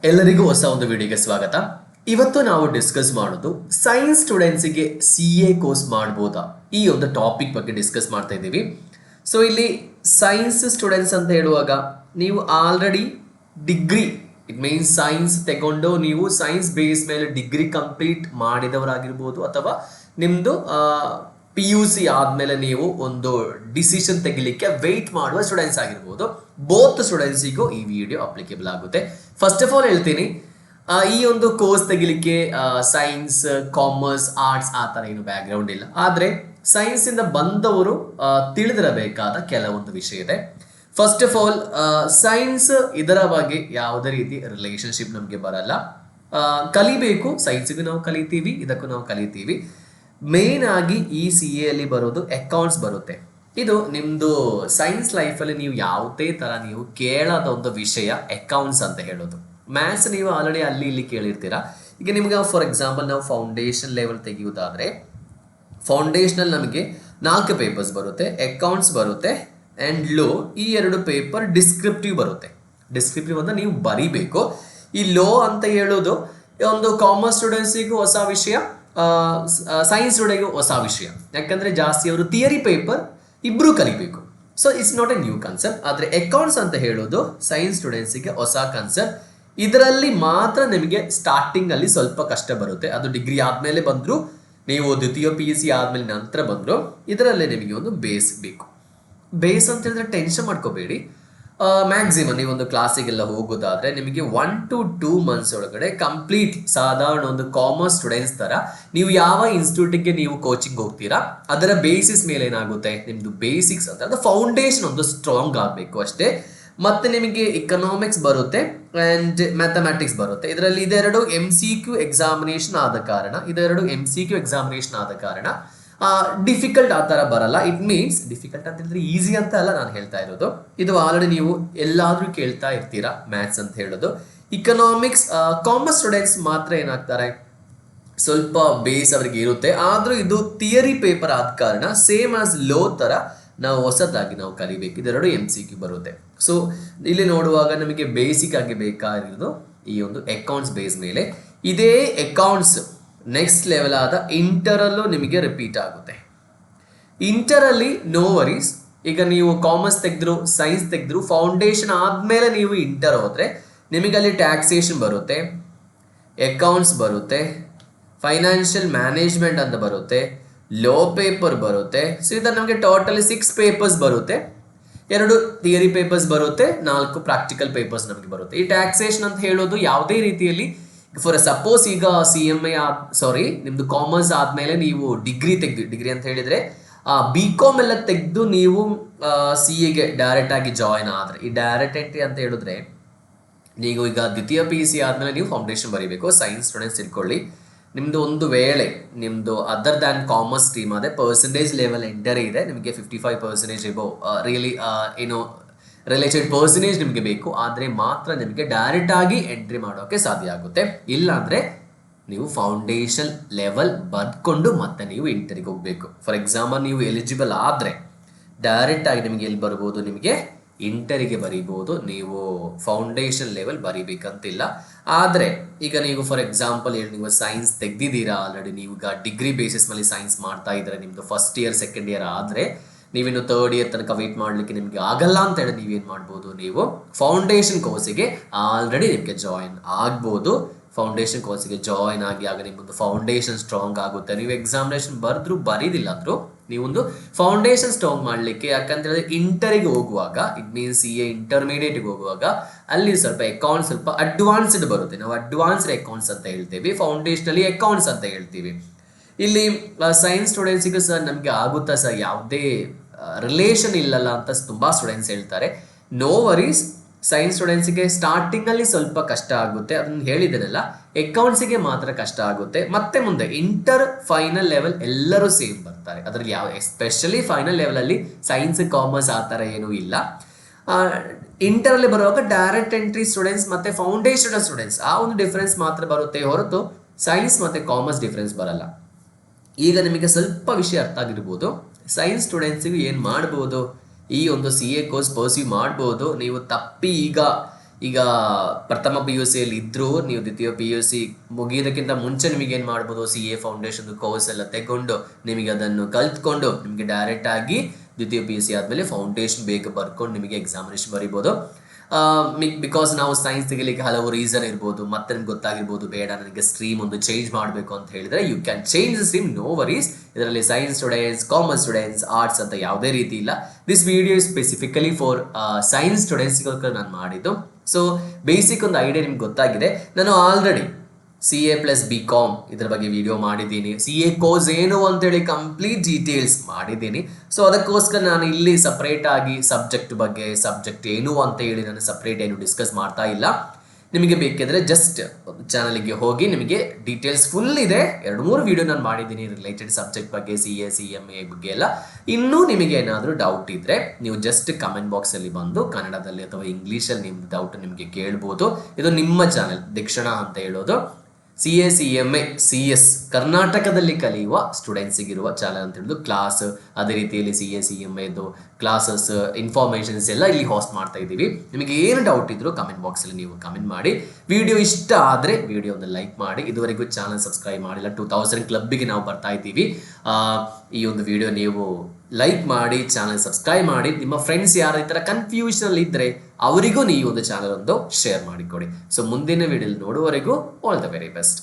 ಎಲ್ಲರಿಗೂ ಹೊಸ ಒಂದು ವಿಡಿಯೋಗೆ ಸ್ವಾಗತ. ಇವತ್ತು ನಾವು ಡಿಸ್ಕಸ್ ಮಾಡೋದು ಸೈನ್ಸ್ ಸ್ಟೂಡೆಂಟ್ಸಿಗೆ CA ಕೋರ್ಸ್ ಮಾಡ್ಬೋದಾ ಈ ಒಂದು ಟಾಪಿಕ್ ಬಗ್ಗೆ ಡಿಸ್ಕಸ್ ಮಾಡ್ತಾ ಇದ್ದೀವಿ. ಸೊ ಇಲ್ಲಿ ಸೈನ್ಸ್ ಸ್ಟೂಡೆಂಟ್ಸ್ ಅಂತ ಹೇಳುವಾಗ ನೀವು already degree it means science ತಗೊಂಡು ನೀವು ಸೈನ್ಸ್ ಬೇಸ್ ಮೇಲೆ ಡಿಗ್ರಿ ಕಂಪ್ಲೀಟ್ ಮಾಡಿದವರಾಗಿರ್ಬೋದು, ಅಥವಾ ನಿಮ್ಮದು PUC ಆದಮೇಲೆ ನೀವು ಒಂದು ಡಿಸಿಷನ್ ತೆಗಿಲಿಕ್ಕೆ ವೆಯ್ಟ್ ಮಾಡುವ ಸ್ಟೂಡೆಂಟ್ಸ್ ಆಗಿರ್ಬೋದು. ಬೋತ್ ಸ್ಟೂಡೆಂಟ್ಸಿಗೂ ಈ ವಿಡಿಯೋ ಅಪ್ಲಿಕೇಬಲ್ ಆಗುತ್ತೆ. ಫಸ್ಟ್ ಆಫ್ ಆಲ್ ಹೇಳ್ತೀನಿ, ಈ ಒಂದು ಕೋರ್ಸ್ ತೆಗಿಲಿಕ್ಕೆ ಸೈನ್ಸ್, ಕಾಮರ್ಸ್, ಆರ್ಟ್ಸ್ ಆ ಥರ ಏನು ಬ್ಯಾಕ್ಗ್ರೌಂಡ್ ಇಲ್ಲ. ಆದರೆ ಸೈನ್ಸಿಂದ ಬಂದವರು ತಿಳಿದಿರಬೇಕಾದ ಕೆಲವೊಂದು ವಿಷಯ ಇದೆ. ಫಸ್ಟ್ ಆಫ್ ಆಲ್ ಸೈನ್ಸ್ ಇದರ ಬಗ್ಗೆ ಯಾವುದೇ ರೀತಿ ರಿಲೇಷನ್ಶಿಪ್ ನಮಗೆ ಬರಲ್ಲ. ಕಲಿಬೇಕು, ಸೈನ್ಸಿಗೂ ನಾವು ಕಲಿತೀವಿ, ಇದಕ್ಕೂ ನಾವು ಕಲಿತೀವಿ. ಮೇನ್ ಆಗಿ ಈ CA ಅಲ್ಲಿ ಬರೋದು ಅಕೌಂಟ್ಸ್ ಬರುತ್ತೆ. ಇದು ನಿಮ್ಮದು ಸೈನ್ಸ್ ಲೈಫಲ್ಲಿ ನೀವು ಯಾವುದೇ ಥರ ನೀವು ಕೇಳೋದ ಒಂದು ವಿಷಯ ಅಕೌಂಟ್ಸ್ ಅಂತ ಹೇಳೋದು. ಮ್ಯಾಥ್ಸ್ ನೀವು ಆಲ್ರೆಡಿ ಅಲ್ಲಿ ಇಲ್ಲಿ ಕೇಳಿರ್ತೀರ. ಈಗ ನಿಮ್ಗೆ ಫಾರ್ ಎಕ್ಸಾಂಪಲ್ ನಾವು ಫೌಂಡೇಶನ್ ಲೆವೆಲ್ ತೆಗೆಯೋದಾದರೆ, ಫೌಂಡೇಶನಲ್ಲಿ ನಮಗೆ 4 ಪೇಪರ್ಸ್ ಬರುತ್ತೆ. ಅಕೌಂಟ್ಸ್ ಬರುತ್ತೆ ಆ್ಯಂಡ್ ಲೋ, ಈ 2 ಪೇಪರ್ ಡಿಸ್ಕ್ರಿಪ್ಟಿವ್ ಬರುತ್ತೆ. ಡಿಸ್ಕ್ರಿಪ್ಟಿವ್ ಅಂತ ನೀವು ಬರೀಬೇಕು. ಈ ಲೋ ಅಂತ ಹೇಳೋದು ಒಂದು ಕಾಮರ್ಸ್ ಸ್ಟೂಡೆಂಟ್ಸಿಗೂ ಹೊಸ ವಿಷಯ, ಸೈನ್ಸ್ ಸ್ಟೂಡೆಂಟ್ಗೂ ಹೊಸ ವಿಷಯ. ಯಾಕಂದರೆ ಜಾಸ್ತಿ ಅವರು ಥಿಯರಿ ಪೇಪರ್ ಇಬ್ಬರು ಕಲಿಬೇಕು. So it's not A new concept. ಆದರೆ ಅಕೌಂಟ್ಸ್ ಅಂತ ಹೇಳೋದು ಸೈನ್ಸ್ ಸ್ಟೂಡೆಂಟ್ಸಿಗೆ ಹೊಸ ಕನ್ಸೆಪ್ಟ್. ಇದರಲ್ಲಿ ಮಾತ್ರ ನಿಮಗೆ ಸ್ಟಾರ್ಟಿಂಗಲ್ಲಿ ಸ್ವಲ್ಪ ಕಷ್ಟ ಬರುತ್ತೆ. ಅದು ಡಿಗ್ರಿ ಆದಮೇಲೆ ಬಂದರೂ, ನೀವು ದ್ವಿತೀಯ PUC ಆದಮೇಲೆ ನಂತರ ಬಂದರೂ, ಇದರಲ್ಲೇ ನಿಮಗೆ ಒಂದು ಬೇಸ್ ಬೇಕು. ಬೇಸ್ ಅಂತ ಹೇಳಿದ್ರೆ ಟೆನ್ಷನ್ ಮಾಡ್ಕೋಬೇಡಿ. ಮ್ಯಾಕ್ಸಿಮಮ್ ನೀವೊಂದು ಕ್ಲಾಸಿಗೆಲ್ಲ ಹೋಗೋದಾದರೆ ನಿಮಗೆ 1 to 2 ಮಂತ್ಸ್ ಒಳಗಡೆ ಕಂಪ್ಲೀಟ್ ಸಾಧಾರಣ ಒಂದು ಕಾಮರ್ಸ್ ಸ್ಟೂಡೆಂಟ್ಸ್ ಥರ ನೀವು ಯಾವ ಇನ್ಸ್ಟಿಟ್ಯೂಟಿಗೆ ನೀವು ಕೋಚಿಂಗ್ ಹೋಗ್ತೀರಾ ಅದರ ಬೇಸಿಸ್ ಮೇಲೆ ಏನಾಗುತ್ತೆ, ನಿಮ್ಮದು ಬೇಸಿಕ್ಸ್ ಅಂತ ಅದು ಫೌಂಡೇಶನ್ ಒಂದು ಸ್ಟ್ರಾಂಗ್ ಆಗಬೇಕು ಅಷ್ಟೇ. ಮತ್ತು ನಿಮಗೆ ಇಕನಾಮಿಕ್ಸ್ ಬರುತ್ತೆ ಆ್ಯಂಡ್ ಮ್ಯಾಥಮೆಟಿಕ್ಸ್ ಬರುತ್ತೆ. ಇದರಲ್ಲಿ ಇದೆರಡು MCQ ಎಕ್ಸಾಮಿನೇಷನ್ ಆದ ಕಾರಣ, ಡಿಫಿಕಲ್ಟ್ ಆ ಥರ ಬರಲ್ಲ. ಇಟ್ ಮೀನ್ಸ್ ಡಿಫಿಕಲ್ಟ್ ಅಂತ ಹೇಳಿದ್ರೆ ಈಸಿ ಅಂತ ಅಲ್ಲ ನಾನು ಹೇಳ್ತಾ ಇರೋದು. ಇದು ಆಲ್ರೆಡಿ ನೀವು ಎಲ್ಲಾದರೂ ಕೇಳ್ತಾ ಇರ್ತೀರಾ ಮ್ಯಾಥ್ಸ್ ಅಂತ ಹೇಳೋದು. ಇಕನಾಮಿಕ್ಸ್ ಕಾಮರ್ಸ್ ಸ್ಟೂಡೆಂಟ್ಸ್ ಮಾತ್ರ ಏನಾಗ್ತಾರೆ, ಸ್ವಲ್ಪ ಬೇಸ್ ಅವ್ರಿಗೆ ಇರುತ್ತೆ. ಆದರೂ ಇದು ಥಿಯರಿ ಪೇಪರ್ ಆದ ಕಾರಣ ಸೇಮ್ ಆಸ್ ಲೋ ಥರ ನಾವು ಹೊಸದಾಗಿ ನಾವು ಕಲಿಬೇಕು. ಇದೆರಡು MCQ ಬರುತ್ತೆ. ಸೊ ಇಲ್ಲಿ ನೋಡುವಾಗ ನಮಗೆ ಬೇಸಿಕ್ ಆಗಿ ಬೇಕಾಗಿರೋದು ಈ ಒಂದು ಅಕೌಂಟ್ಸ್ ಬೇಸ್ ಮೇಲೆ. ಇದೇ ಅಕೌಂಟ್ಸ್ ನೆಕ್ಸ್ಟ್ ಲೆವೆಲ್ ಆದ ಇಂಟರಲ್ಲೂ ನಿಮಗೆ ರಿಪೀಟ್ ಆಗುತ್ತೆ. ಇಂಟರಲ್ಲಿ ನೋ ವರೀಸ್. ಈಗ ನೀವು ಕಾಮರ್ಸ್ ತೆಗೆದ್ರು, ಸೈನ್ಸ್ ತೆಗೆದ್ರು, ಫೌಂಡೇಶನ್ ಆದಮೇಲೆ ನೀವು ಇಂಟರ್ ಹೋದರೆ ನಿಮಗೆ ಅಲ್ಲಿ ಟ್ಯಾಕ್ಸೇಷನ್ ಬರುತ್ತೆ, ಅಕೌಂಟ್ಸ್ ಬರುತ್ತೆ, ಫೈನಾನ್ಷಿಯಲ್ ಮ್ಯಾನೇಜ್ಮೆಂಟ್ ಅಂತ ಬರುತ್ತೆ, ಲೋ ಪೇಪರ್ ಬರುತ್ತೆ. ಸೊ ಇದನ್ನು ನಮಗೆ ಟೋಟಲಿ 6 ಪೇಪರ್ಸ್ ಬರುತ್ತೆ. 2 ಥಿಯರಿ ಪೇಪರ್ಸ್ ಬರುತ್ತೆ, 4 ಪ್ರಾಕ್ಟಿಕಲ್ ಪೇಪರ್ಸ್ ನಮಗೆ ಬರುತ್ತೆ. ಈ ಟ್ಯಾಕ್ಸೇಷನ್ ಅಂತ ಹೇಳೋದು ಯಾವುದೇ ರೀತಿಯಲ್ಲಿ ಫಾರ್ ಸಪೋಸ್ ಈಗ CMA ನಿಮ್ಮದು ಕಾಮರ್ಸ್ ಆದಮೇಲೆ ನೀವು ಡಿಗ್ರಿ ಅಂತ ಹೇಳಿದರೆ BCom ಎಲ್ಲ ತೆಗೆದು ನೀವು CAಗೆ ಡೈರೆಕ್ಟ್ ಆಗಿ ಜಾಯ್ನ್ ಆದರೆ, ಈ ಡೈರೆಕ್ಟ್ ಎಂಟ್ರಿ ಅಂತ ಹೇಳಿದ್ರೆ ನೀವು ಈಗ ದ್ವಿತೀಯ PUC ಆದಮೇಲೆ ನೀವು ಫೌಂಡೇಶನ್ ಬರೀಬೇಕು. ಸೈನ್ಸ್ ಸ್ಟೂಡೆಂಟ್ಸ್ ತಿಳ್ಕೊಳ್ಳಿ, ನಿಮ್ಮದು ಒಂದು ವೇಳೆ ನಿಮ್ಮದು ಅದರ್ ದ್ಯಾನ್ ಕಾಮರ್ಸ್ ಸ್ಟ್ರೀಮ್ ಆದರೆ ಪರ್ಸೆಂಟೇಜ್ ಲೆವೆಲ್ ಎಂಟರ್ ಇದೆ, ನಿಮಗೆ 55% ಎಬೋ ರಿಯಲಿ ಏನು ರಿಲೇಟೆಡ್ ಪರ್ಸೆಂಟೇಜ್ ನಿಮಗೆ ಬೇಕು, ಆದರೆ ಮಾತ್ರ ನಿಮಗೆ ಡೈರೆಕ್ಟ್ ಆಗಿ ಎಂಟ್ರಿ ಮಾಡೋಕ್ಕೆ ಸಾಧ್ಯ ಆಗುತ್ತೆ. ಇಲ್ಲಾಂದರೆ ನೀವು ಫೌಂಡೇಶನ್ ಲೆವೆಲ್ ಬರ್ಕೊಂಡು ಮತ್ತೆ ನೀವು ಇಂಟರಿಗೆ ಹೋಗಬೇಕು. ಫಾರ್ ಎಕ್ಸಾಂಪಲ್ ನೀವು ಎಲಿಜಿಬಲ್ ಆದರೆ ಡೈರೆಕ್ಟ್ ಆಗಿ ನಿಮಗೆ ಎಲ್ಲಿ ಬರ್ಬೋದು, ನಿಮಗೆ ಇಂಟರಿಗೆ ಬರೀಬೋದು. ನೀವು ಫೌಂಡೇಶನ್ ಲೆವೆಲ್ ಬರೀಬೇಕಂತಿಲ್ಲ. ಆದರೆ ಈಗ ನೀವು ಫಾರ್ ಎಕ್ಸಾಂಪಲ್ ನೀವು ಸೈನ್ಸ್ ತೆಗೆದಿದ್ದೀರಾ ಆಲ್ರೆಡಿ, ನೀವು ಈಗ ಡಿಗ್ರಿ ಬೇಸಿಸ್ ಮೇಲೆ ಸೈನ್ಸ್ ಮಾಡ್ತಾ ಇದ್ದಾರೆ, ನಿಮ್ಮದು ಫಸ್ಟ್ ಇಯರ್ ಸೆಕೆಂಡ್ ಇಯರ್ ಆದರೆ ನೀವಿನ್ನು 3rd ಇಯರ್ ತನಕ ವೆಯ್ಟ್ ಮಾಡಲಿಕ್ಕೆ ನಿಮಗೆ ಆಗಲ್ಲ ಅಂತ ಹೇಳಿ ನೀವೇನು ಮಾಡ್ಬೋದು, ನೀವು ಫೌಂಡೇಶನ್ ಕೋರ್ಸಿಗೆ ಆಲ್ರೆಡಿ ನಿಮಗೆ ಜಾಯಿನ್ ಆಗ್ಬೋದು. ಫೌಂಡೇಶನ್ ಕೋರ್ಸಿಗೆ ಜಾಯಿನ್ ಆಗಿ ಆಗ ನಿಮ್ಮೊಂದು ಫೌಂಡೇಶನ್ ಸ್ಟ್ರಾಂಗ್ ಆಗುತ್ತೆ. ನೀವು ಎಕ್ಸಾಮಿನೇಷನ್ ಬರೀದಿಲ್ಲ ಅಂದರೂ ನೀವೊಂದು ಫೌಂಡೇಶನ್ ಸ್ಟ್ರಾಂಗ್ ಮಾಡಲಿಕ್ಕೆ, ಯಾಕಂತೇಳಿದ್ರೆ ಇಂಟರಿಗೆ ಹೋಗುವಾಗ ಇಟ್ ಮೀನ್ಸ್ CA ಇಂಟರ್ಮೀಡಿಯೇಟ್ಗೆ ಹೋಗುವಾಗ ಅಲ್ಲಿ ಸ್ವಲ್ಪ ಅಕೌಂಟ್ಸ್ ಸ್ವಲ್ಪ ಅಡ್ವಾನ್ಸ್ಡ್ ಬರುತ್ತೆ. ನಾವು ಅಡ್ವಾನ್ಸ್ಡ್ ಅಕೌಂಟ್ಸ್ ಅಂತ ಹೇಳ್ತೀವಿ, ಫೌಂಡೇಶನಲ್ಲಿ ಅಕೌಂಟ್ಸ್ ಅಂತ ಹೇಳ್ತೀವಿ. ಇಲ್ಲಿ ಸೈನ್ಸ್ ಸ್ಟೂಡೆಂಟ್ಸಿಗೂ ಸರ್ ನಮಗೆ ಆಗುತ್ತಾ ಸರ್, ಯಾವುದೇ ರಿಲೇಷನ್ ಇಲ್ಲಲ್ಲ ಅಂತ ತುಂಬ ಸ್ಟೂಡೆಂಟ್ಸ್ ಹೇಳ್ತಾರೆ. No worries. ಸೈನ್ಸ್ ಸ್ಟೂಡೆಂಟ್ಸಿಗೆ ಸ್ಟಾರ್ಟಿಂಗಲ್ಲಿ ಸ್ವಲ್ಪ ಕಷ್ಟ ಆಗುತ್ತೆ, ಅದನ್ನು ಹೇಳಿದ್ದೇನಲ್ಲ. ಅಕೌಂಟ್ಸಿಗೆ ಮಾತ್ರ ಕಷ್ಟ ಆಗುತ್ತೆ. ಮತ್ತೆ ಮುಂದೆ ಇಂಟರ್ ಫೈನಲ್ ಲೆವೆಲ್ ಎಲ್ಲರೂ ಸೇಮ್ ಬರ್ತಾರೆ. ಅದರಲ್ಲಿ ಎಸ್ಪೆಷಲಿ ಫೈನಲ್ ಲೆವೆಲಲ್ಲಿ ಸೈನ್ಸ್ ಕಾಮರ್ಸ್ ಆ ಥರ ಏನೂ ಇಲ್ಲ. ಇಂಟರಲ್ಲಿ ಬರುವಾಗ ಡೈರೆಕ್ಟ್ ಎಂಟ್ರಿ ಸ್ಟೂಡೆಂಟ್ಸ್ ಮತ್ತು ಫೌಂಡೇಶನ್ ಸ್ಟೂಡೆಂಟ್ಸ್ ಆ ಒಂದು ಡಿಫ್ರೆನ್ಸ್ ಮಾತ್ರ ಬರುತ್ತೆ ಹೊರತು ಸೈನ್ಸ್ ಮತ್ತು ಕಾಮರ್ಸ್ ಡಿಫ್ರೆನ್ಸ್ ಬರಲ್ಲ. ಈಗ ನಿಮಗೆ ಸ್ವಲ್ಪ ವಿಷಯ ಅರ್ಥ ಆಗಿರ್ಬೋದು. ಸೈನ್ಸ್ ಸ್ಟೂಡೆಂಟ್ಸಿಗೂ ಏನು ಮಾಡ್ಬೋದು, ಈ ಒಂದು CA ಕೋರ್ಸ್ ಪರ್ಸ್ಯೂ ಮಾಡ್ಬೋದು. ನೀವು ತಪ್ಪಿ ಈಗ ಈಗ ಪ್ರಥಮ ಪಿ ಯು ಸಿಯಲ್ಲಿ ಇದ್ದರೂ ನೀವು ದ್ವಿತೀಯ ಪಿ ಯು ಸಿ ಮುಗಿಯೋದಕ್ಕಿಂತ ಮುಂಚೆ ನಿಮಗೆ ಏನು ಮಾಡ್ಬೋದು, ಸಿ ಎ ಫೌಂಡೇಶನ್ ಕೋರ್ಸ್ ಎಲ್ಲ ತೆಗೊಂಡು ನಿಮಗೆ ಅದನ್ನು ಕಲ್ತ್ಕೊಂಡು ನಿಮಗೆ ಡೈರೆಕ್ಟ್ ಆಗಿ ದ್ವಿತೀಯ ಪಿ ಯು ಸಿ ಆದಮೇಲೆ ಫೌಂಡೇಶನ್ ಬೇಗ ಬರ್ಕೊಂಡು ನಿಮಗೆ ಎಕ್ಸಾಮಿನೇಷನ್ ಬರಿಬೋದು. ಬಿಕಾಸ್ ನಾವು ಸೈನ್ಸ್ ತೆಗಿಲಿಕ್ಕೆ ಹಲವು ರೀಸನ್ ಇರ್ಬೋದು, ಮತ್ತೆ ನಿಮ್ಗೆ ಗೊತ್ತಾಗಿರ್ಬೋದು ಬೇಡ ನನಗೆ ಸ್ಟ್ರೀಮ್ ಒಂದು ಚೇಂಜ್ ಮಾಡಬೇಕು ಅಂತ ಹೇಳಿದ್ರೆ you can change the stream, no worries. ಇದರಲ್ಲಿ science students, commerce students, arts ಅಂತ ಯಾವುದೇ ರೀತಿ ಇಲ್ಲ. This video specifically for science ಸ್ಟೂಡೆಂಟ್ಸ್ಗೋಸ್ಕರ ನಾನು ಮಾಡಿದ್ದು. ಸೊ ಬೇಸಿಕ್ ಒಂದು ಐಡಿಯಾ ನಿಮ್ಗೆ ಗೊತ್ತಾಗಿದೆ. ನಾನು ಆಲ್ರೆಡಿ CA+BCom ಇದ್ರ ಬಗ್ಗೆ ವಿಡಿಯೋ ಮಾಡಿದ್ದೀನಿ. CA ಕೋರ್ಸ್ ಏನು ಅಂತೇಳಿ ಕಂಪ್ಲೀಟ್ ಡೀಟೇಲ್ಸ್ ಮಾಡಿದ್ದೀನಿ. ಸೊ ಅದಕ್ಕೋಸ್ಕರ ನಾನು ಇಲ್ಲಿ ಸಪ್ರೇಟ್ ಆಗಿ ಸಬ್ಜೆಕ್ಟ್ ಏನು ಅಂತ ಹೇಳಿ ನಾನು ಸಪ್ರೇಟ್ ಏನು ಡಿಸ್ಕಸ್ ಮಾಡ್ತಾ ಇಲ್ಲ. ನಿಮಗೆ ಬೇಕಿದ್ರೆ ಜಸ್ಟ್ ಚಾನಲ್ಗೆ ಹೋಗಿ ನಿಮಗೆ ಡೀಟೇಲ್ಸ್ ಫುಲ್ ಇದೆ. 2-3 ವಿಡಿಯೋ ನಾನು ಮಾಡಿದ್ದೀನಿ ರಿಲೇಟೆಡ್ ಸಬ್ಜೆಕ್ಟ್ ಬಗ್ಗೆ, CA CMA ಬಗ್ಗೆ ಎಲ್ಲ. ಇನ್ನೂ ನಿಮಗೆ ಏನಾದರೂ ಡೌಟ್ ಇದ್ದರೆ ನೀವು ಜಸ್ಟ್ ಕಮೆಂಟ್ ಬಾಕ್ಸಲ್ಲಿ ಬಂದು ಕನ್ನಡದಲ್ಲಿ ಅಥವಾ ಇಂಗ್ಲೀಷಲ್ಲಿ ನಿಮ್ಮ ಡೌಟ್ ನಿಮಗೆ ಕೇಳ್ಬೋದು. ಇದು ನಿಮ್ಮ ಚಾನಲ್ ದೀಕ್ಷಣ ಅಂತ ಹೇಳೋದು. CA CMA CS ಕರ್ನಾಟಕದಲ್ಲಿ ಕಲಿಯುವ ಸ್ಟೂಡೆಂಟ್ಸಿಗಿರುವ ಚಾನಲ್ ಅಂತ ಹೇಳಿದ್ದು ಕ್ಲಾಸ್, ಅದೇ ರೀತಿಯಲ್ಲಿ CA CMAದು ಕ್ಲಾಸಸ್ ಇನ್ಫಾರ್ಮೇಷನ್ಸ್ ಎಲ್ಲ ಇಲ್ಲಿ ಹೋಸ್ಟ್ ಮಾಡ್ತಾ ಇದ್ದೀವಿ. ನಿಮಗೆ ಏನು ಡೌಟ್ ಇದ್ದರೂ ಕಮೆಂಟ್ ಬಾಕ್ಸಲ್ಲಿ ನೀವು ಕಮೆಂಟ್ ಮಾಡಿ. ವಿಡಿಯೋ ಇಷ್ಟ ಆದರೆ ವಿಡಿಯೋ ಒಂದು ಲೈಕ್ ಮಾಡಿ. ಇದುವರೆಗೂ ಚಾನಲ್ ಸಬ್ಸ್ಕ್ರೈಬ್ ಮಾಡಿಲ್ಲ, 2000 ಕ್ಲಬ್ಬಿಗೆ ನಾವು ಬರ್ತಾ ಇದ್ದೀವಿ. ಈ ಒಂದು ವಿಡಿಯೋ ನೀವು ಲೈಕ್ ಮಾಡಿ, ಚಾನಲ್ ಸಬ್ಸ್ಕ್ರೈಬ್ ಮಾಡಿ. ನಿಮ್ಮ ಫ್ರೆಂಡ್ಸ್ ಯಾರು ಈ ಥರ ಕನ್ಫ್ಯೂಷನಲ್ಲಿ ಇದ್ದರೆ ಅವರಿಗೂ ನೀವು ಒಂದು ಚಾನಲ್ ಒಂದು ಶೇರ್ ಮಾಡಿಕೊಡಿ. ಸೊ ಮುಂದಿನ ವಿಡಿಯೋಲಿ ನೋಡುವವರೆಗೂ ಆಲ್ ದ ವೆರಿ ಬೆಸ್ಟ್.